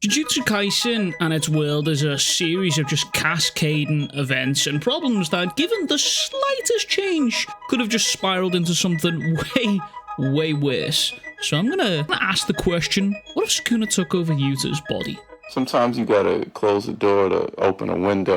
Jujutsu Kaisen and its world is a series of just cascading events and problems that, given the slightest change, could have just spiraled into something way worse. So I'm gonna ask the question, what if Sukuna took over Yuta's body? Sometimes you gotta close the door to open a window.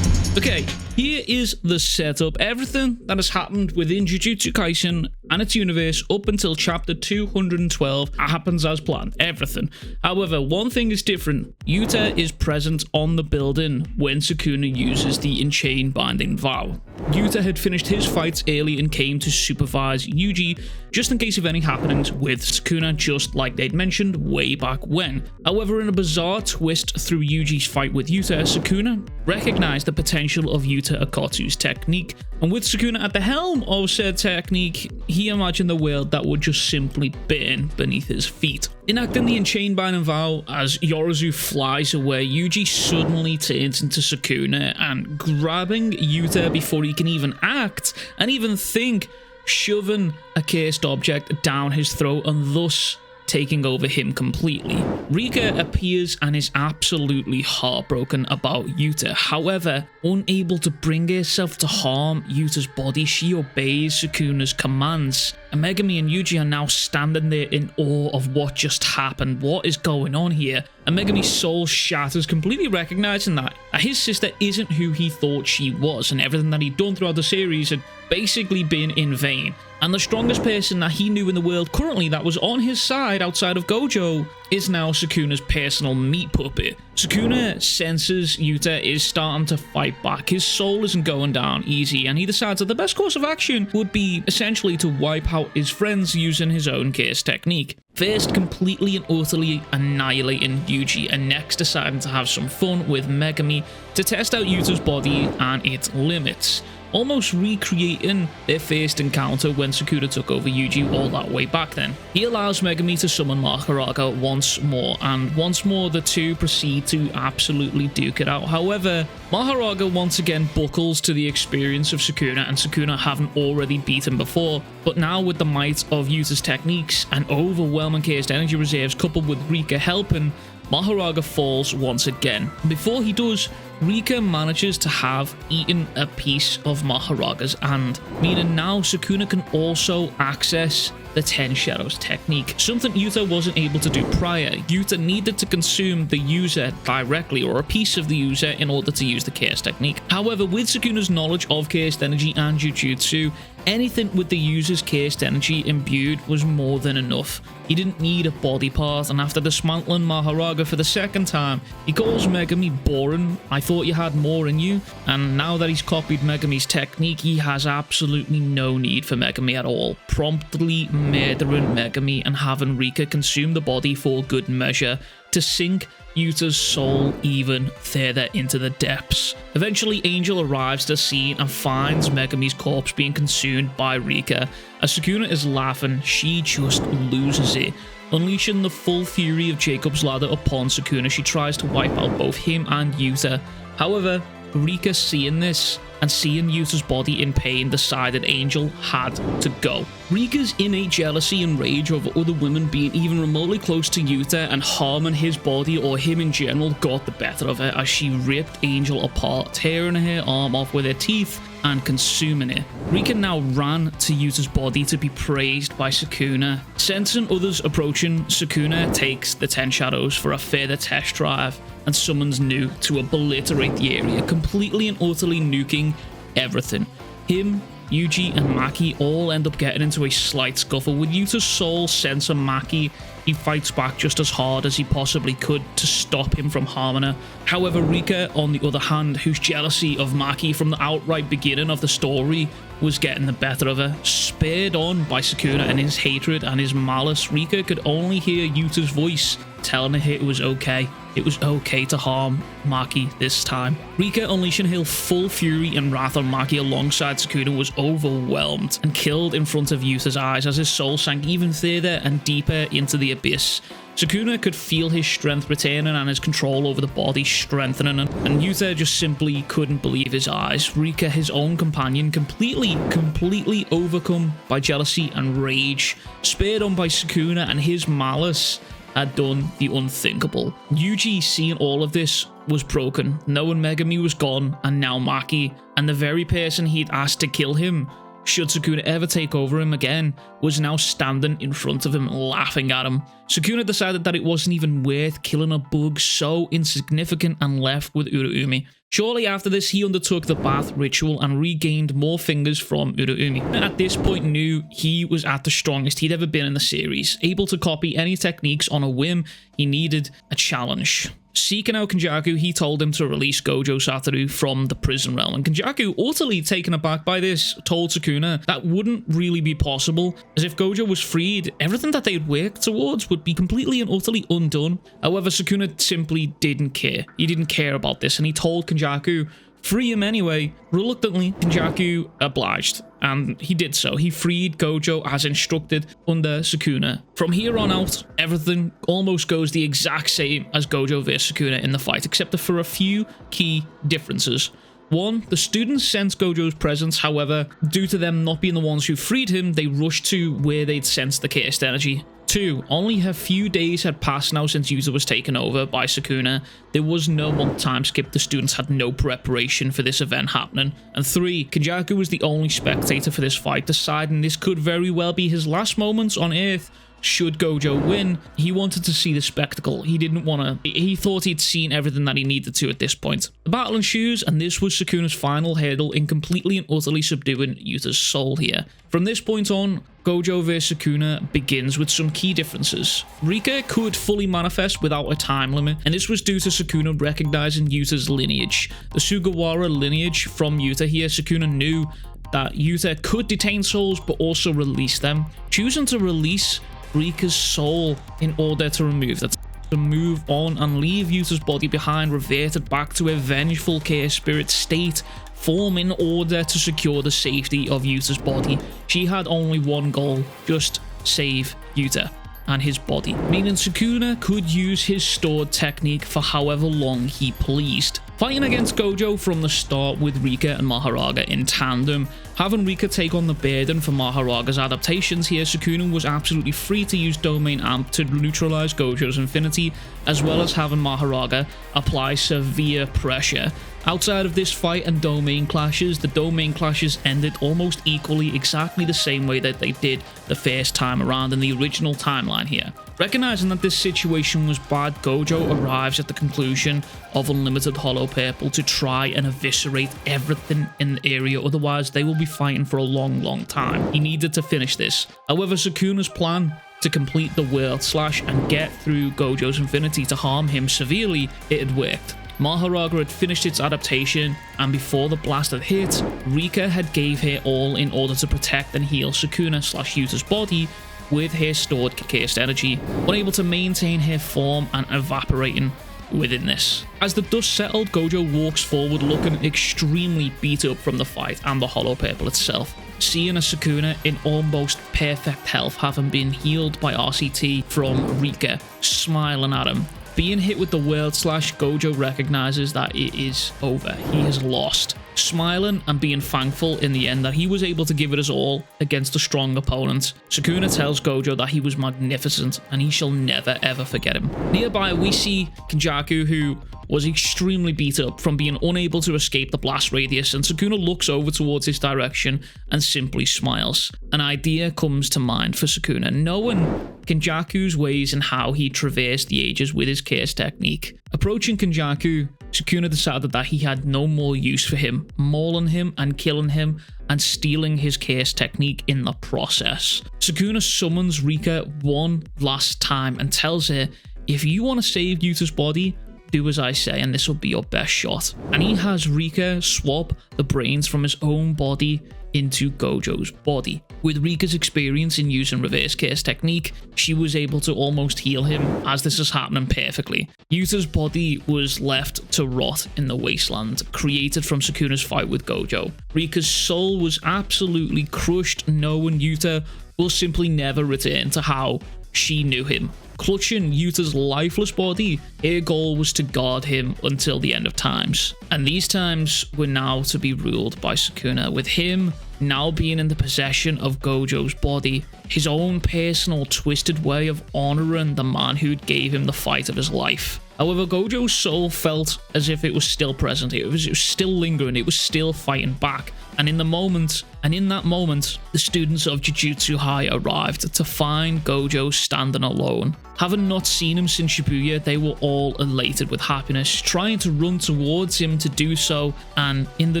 Okay, here is the setup. Everything that has happened within Jujutsu Kaisen and its universe up until chapter 212 happens as planned. Everything. However, one thing is different. Yuta is present on the building when Sukuna uses the Enchain Binding Vow. Yuta had finished his fights early and came to supervise Yuji just in case of any happenings with Sukuna, just like they'd mentioned way back when. However, in a bizarre twist through Yuji's fight with Yuta, Sukuna recognized the potential of Yuta Akatsu's technique, and with Sukuna at the helm of said technique, he imagined the world that would just simply burn beneath his feet. Enacting the Enchain Binding Vow, as Yorozu flies away, Yuji suddenly turns into Sukuna and, grabbing Yuta before he can even act and even think, shoving a cursed object down his throat and thus taking over him completely. Rika appears and is absolutely heartbroken about Yuta. However, unable to bring herself to harm Yuta's body, she obeys Sukuna's commands. And Megami and Yuji are now standing there in awe of what just happened. What is going on here? And Megami's soul shatters, completely recognizing that his sister isn't who he thought she was, and everything that he'd done throughout the series had basically been in vain. And the strongest person that he knew in the world currently that was on his side outside of Gojo is now Sukuna's personal meat puppet. Sukuna senses Yuta is starting to fight back. His soul isn't going down easy, and he decides that the best course of action would be essentially to wipe out his friends using his own curse technique. First, completely and utterly annihilating Yuji, and next deciding to have some fun with Megami to test out Yuta's body and its limits, almost recreating their first encounter when Sukuna took over Yuji all that way back then. He allows Megami to summon Mahoraga once more, and once more the two proceed to absolutely duke it out. However, Mahoraga once again buckles to the experience of Sukuna, and Sukuna haven't already beaten before, but now with the might of Yuta's techniques and overwhelming cursed energy reserves coupled with Rika helping, Mahoraga falls once again. Before he does, Rika manages to have eaten a piece of Mahoraga's hand, meaning now Sukuna can also access the 10 Shadows technique, something Yuta wasn't able to do prior. Yuta needed to consume the user directly, or a piece of the user, in order to use the curse technique. However, with Sukuna's knowledge of cursed energy and Jujutsu, anything with the user's cursed energy imbued was more than enough. He didn't need a body part, and after dismantling Mahoraga for the second time, he calls Megami boring. I thought you had more in you. And now that he's copied Megami's technique, he has absolutely no need for Megami at all, promptly murdering Megami and having Rika consume the body for good measure to sink Yuta's soul even further into the depths. Eventually, Angel arrives to the scene and finds Megami's corpse being consumed by Rika. As Sukuna is laughing, she just loses it. Unleashing the full fury of Jacob's Ladder upon Sukuna, she tries to wipe out both him and Yuta. However, Rika, seeing this and seeing Yuta's body in pain, decided Angel had to go. Rika's innate jealousy and rage over other women being even remotely close to Yuta and harming his body or him in general got the better of her as she ripped Angel apart, tearing her arm off with her teeth and consuming it. Rika now ran to Yuta's body to be praised by Sukuna. Sensing others approaching, Sukuna takes the 10 Shadows for a further test drive and summons Nu to obliterate the area, completely and utterly nuking everything. Him, Yuji, and Maki all end up getting into a slight scuffle. With Yuta's soul sensor Maki, he fights back just as hard as he possibly could to stop him from harming her. However, Rika, on the other hand, whose jealousy of Maki from the outright beginning of the story was getting the better of her, spurred on by Sukuna and his hatred and his malice, Rika could only hear Yuta's voice telling her it was okay. It was okay to harm Maki this time. Rika, unleashing her full fury and wrath on Maki alongside Sukuna, was overwhelmed and killed in front of Yuta's eyes as his soul sank even further and deeper into the abyss. Sukuna could feel his strength returning and his control over the body strengthening, and Yuta just simply couldn't believe his eyes. Rika, his own companion, completely overcome by jealousy and rage, spurred on by Sukuna and his malice, had done the unthinkable. Yuji, seeing all of this, was broken, knowing Megami was gone and now Maki, and the very person he'd asked to kill him should Sukuna ever take over him again, was now standing in front of him, laughing at him. Sukuna decided that it wasn't even worth killing a bug so insignificant and left with Uruumi. Shortly after this, he undertook the bath ritual and regained more fingers from Uruumi. At this point, knew he was at the strongest he'd ever been in the series, able to copy any techniques on a whim. He needed a challenge. Seeking out Kenjaku, he told him to release Gojo Satoru from the prison realm, and Kenjaku, utterly taken aback by this, told Sukuna that wouldn't really be possible, as if Gojo was freed, everything that they'd worked towards would be completely and utterly undone. However, Sukuna simply didn't care. He didn't care about this, and he told Kenjaku, free him anyway. Reluctantly, Kenjaku obliged, and he did so. He freed Gojo as instructed under Sukuna. From here on out, everything almost goes the exact same as Gojo vs Sukuna in the fight, except for a few key differences. 1. The students sensed Gojo's presence, however, due to them not being the ones who freed him, they rushed to where they'd sensed the cursed energy. 2. Only a few days had passed now since Yuta was taken over by Sukuna. There was no month time skip. The students had no preparation for this event happening. And 3. Kenjaku was the only spectator for this fight, deciding this could very well be his last moments on Earth. Should Gojo win, he wanted to see the spectacle. He thought he'd seen everything that he needed to at this point. The battle ensues, and this was Sukuna's final hurdle in completely and utterly subduing Yuta's soul here. From this point on, Gojo vs Sukuna begins with some key differences. Rika could fully manifest without a time limit, and this was due to Sukuna recognizing Yuta's lineage. The Sugawara lineage from Yuta here. Sukuna knew that Yuta could detain souls but also release them. Choosing to release Rika's soul in order to remove that, to move on and leave Yuta's body behind, reverted back to a vengeful chaos spirit state form in order to secure the safety of Yuta's body. She had only one goal, just save Yuta and his body, meaning Sukuna could use his stored technique for however long he pleased. Fighting against Gojo from the start with Rika and Maharaga in tandem, having Rika take on the burden for Maharaga's adaptations here, Sukuna was absolutely free to use Domain Amp to neutralize Gojo's Infinity, as well as having Maharaga apply severe pressure. Outside of this fight and domain clashes, the domain clashes ended almost equally, exactly the same way that they did the first time around in the original timeline here. Recognizing that this situation was bad, Gojo arrives at the conclusion of Unlimited Hollow Purple to try and eviscerate everything in the area, otherwise they will be fighting for a long time. He needed to finish this. However, Sukuna's plan to complete the World Slash and get through Gojo's Infinity to harm him severely, it had worked. Maharaga had finished its adaptation, and before the blast had hit, Rika had gave her all in order to protect and heal Sukuna/Yuta's body with her stored cursed energy, unable to maintain her form and evaporating within this. As the dust settled, Gojo walks forward looking extremely beat up from the fight and the Hollow Purple itself, seeing a Sukuna in almost perfect health, having been healed by RCT from Rika, smiling at him. Being hit with the World Slash, Gojo recognizes that it is over. He has lost. Smiling and being thankful in the end that he was able to give it his all against a strong opponent, Sukuna tells Gojo that he was magnificent and he shall never ever forget him. Nearby we see Kenjaku, who was extremely beat up from being unable to escape the blast radius, and Sukuna looks over towards his direction and simply smiles. An idea comes to mind for Sukuna, knowing Kenjaku's ways and how he traversed the ages with his curse technique. Approaching Kenjaku, Sukuna decided that he had no more use for him, mauling him and killing him and stealing his curse technique in the process. Sukuna summons Rika one last time and tells her, if you want to save Yuta's body, do as I say and this will be your best shot. And he has Rika swap the brains from his own body into Gojo's body. With Rika's experience in using reverse curse technique, she was able to almost heal him as this is happening perfectly. Yuta's body was left to rot in the wasteland created from Sukuna's fight with Gojo. Rika's soul was absolutely crushed, knowing Yuta will simply never return to how she knew him. Clutching Yuta's lifeless body, her goal was to guard him until the end of times. And these times were now to be ruled by Sukuna, with him now being in the possession of Gojo's body, his own personal twisted way of honoring the man who gave him the fight of his life. However, Gojo's soul felt as if it was still present. It was still lingering. It was still fighting back. And in that moment, the students of Jujutsu High arrived to find Gojo standing alone. Having not seen him since Shibuya, they were all elated with happiness, trying to run towards him to do so, and in the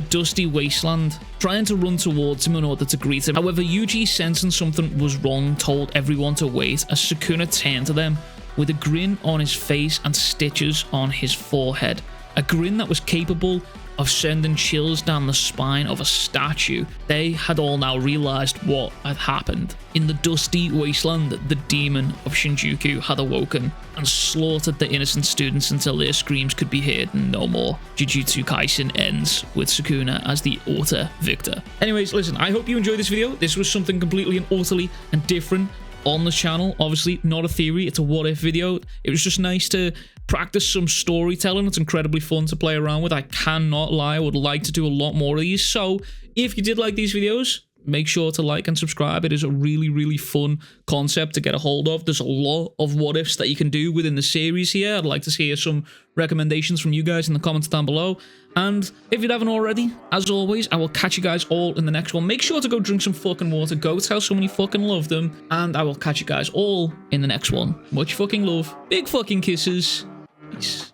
dusty wasteland, trying to run towards him in order to greet him. However, Yuji, sensing something was wrong, told everyone to wait as Sukuna turned to them with a grin on his face and stitches on his forehead. A grin that was capable of sending chills down the spine of a statue. They had all now realized what had happened. In the dusty wasteland, the demon of Shinjuku had awoken and slaughtered the innocent students until their screams could be heard no more. Jujutsu Kaisen ends with Sukuna as the utter victor. Anyways, listen, I hope you enjoyed this video. This was something completely and utterly and different on the channel. Obviously not a theory, it's a what if video. It was just nice to practice some storytelling. It's incredibly fun to play around with. I cannot lie, I would like to do a lot more of these. So if you did like these videos, make sure to like and subscribe. It is a really fun concept to get a hold of. There's a lot of what ifs that you can do within the series here. I'd like to hear some recommendations from you guys in the comments down below. And if you haven't already, as always, I will catch you guys all in the next one. Make sure to go drink some fucking water. Go tell someone you fucking love them. And I will catch you guys all in the next one. Much fucking love. Big fucking kisses. Peace.